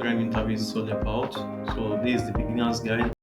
Instagram interviews is all about. So this is the beginner's guide.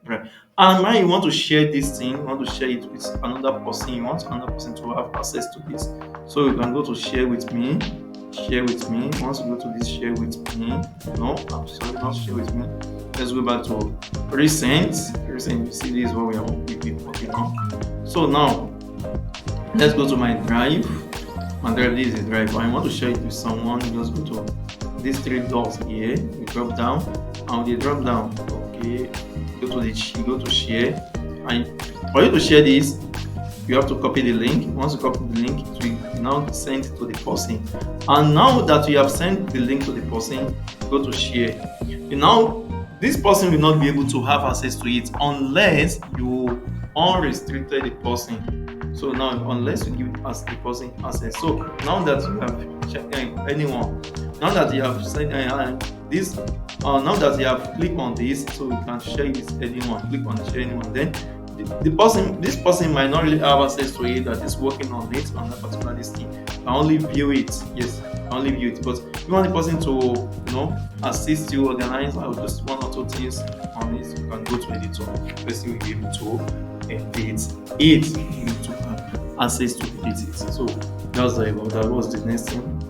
Right. And when you want to share this thing, you want to share it with another person, you want another person to have access to this. So you can go to share with me, share with me. Once you go to this share with me, no, I'm sorry, not share with me. Let's go back to recent. Recent, you see this is what we've working on. So now let's go to my drive. My drive, this is a drive. I want to share it with someone. You just go to these three dots here. You drop down, and they drop down. Okay, you go to share, and for you to share this, you have to copy the link. Once you copy the link, it will now send it to the person. And now that you have sent the link to the person, go to share. You now this person will not be able to have access to it unless you unrestricted the person. So now unless you give us the person access. So now that you have checked anyone, now that you have sent this, now that you have clicked on this, so you can share it with anyone. Click on share anyone. Then this person might not really have access to it that is working on it on that particular listing. Can only view it. Yes, only view it. But you want the person to assist you organize or just one or two things on it, you can go to editor. The person will be able to edit it. You need to have access to edit it. So that's that was the next thing.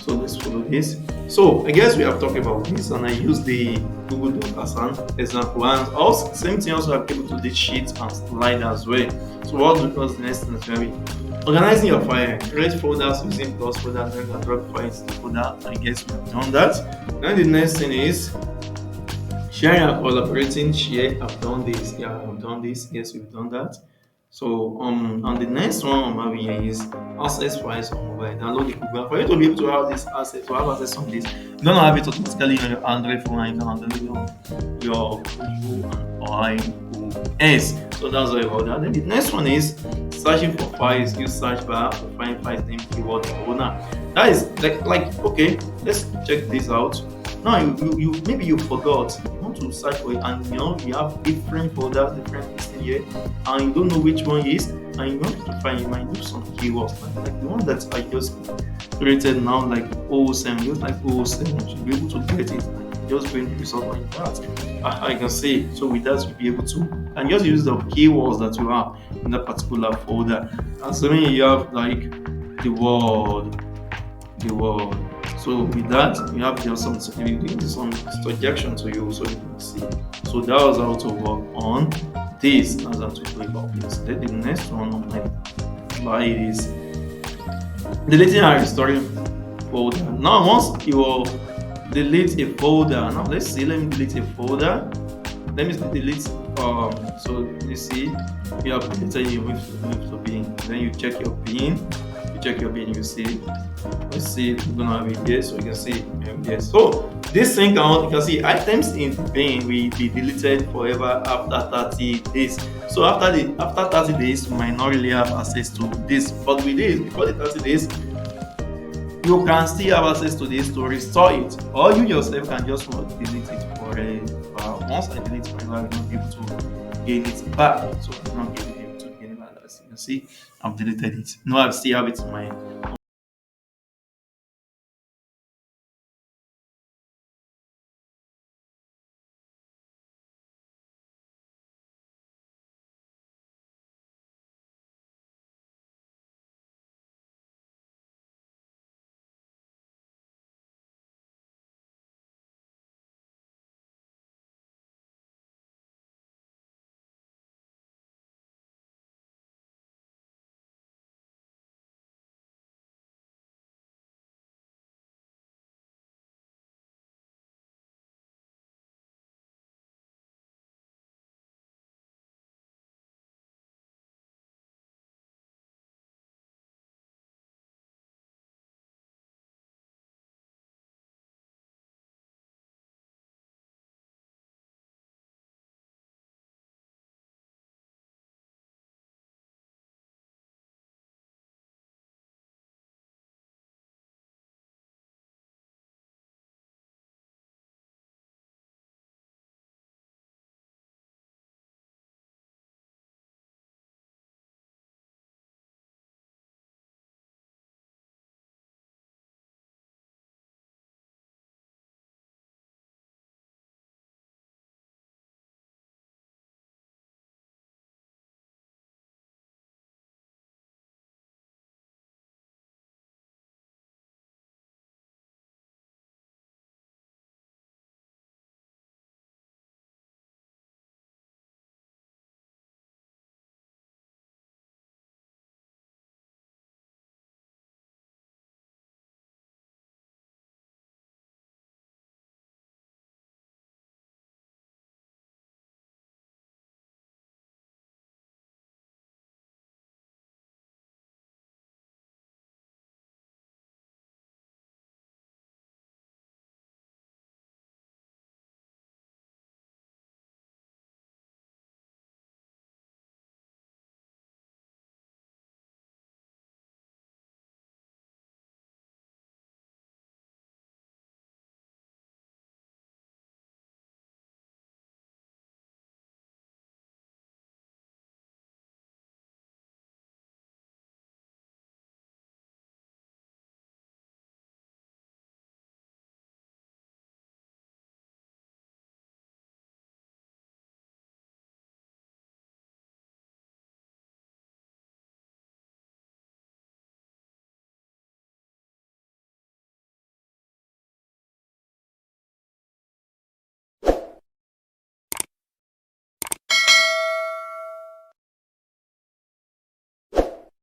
So let's follow this. So I guess we have talked about this, and I use the Google Doc as an example. And also same thing also applicable to the sheet and slide as well. So what was the next thing is very organizing your file. Create folders using plus folder, drag and drop files to folder. I guess we have done that. Then the next thing is sharing and collaborating. Share. I've done this. Yeah, I've done this. Yes, we've done that. So on the next one I'm having here is access files on mobile. Download the Google. For you to be able to have this access, to have access on this, you don't have it automatically on your Android phone, and you can download it on your iOS. So that's all about that. Then the next one is searching for files. Use search bar to find files name, keyword, or owner. That is like okay, let's check this out. Now you maybe you forgot you want to search for it, and you have different folders, different listing here, and you don't know which one is, and you want to find, you might do some keywords like the one that I just created now, like 007, just like 007, you should be able to get it. Just going to result like that. I can say so with that you'll be able to and just use the keywords that you have in that particular folder. Assuming you have like the word. So with that, you have just some suggestion to you so you can see. So that was how to work on this as how to do about this. Then the next one on my slide is deleting and restoring folder. Now once you delete a folder, now let's see, let me delete a folder. Let me delete so you see you have deleted, you move to bin. Then you check your bin. You see, let's see, we're gonna have it here so you can see yes. So this thing you can see items in the bin will be deleted forever after 30 days. So after 30 days you might not really have access to this, but with this before the 30 days you can still have access to this to restore it, or you yourself can just delete it forever. Once I delete it forever, I will not be able to gain it back. So I'm not able to gain it back. As you can see, I've deleted it. No, I still have it in my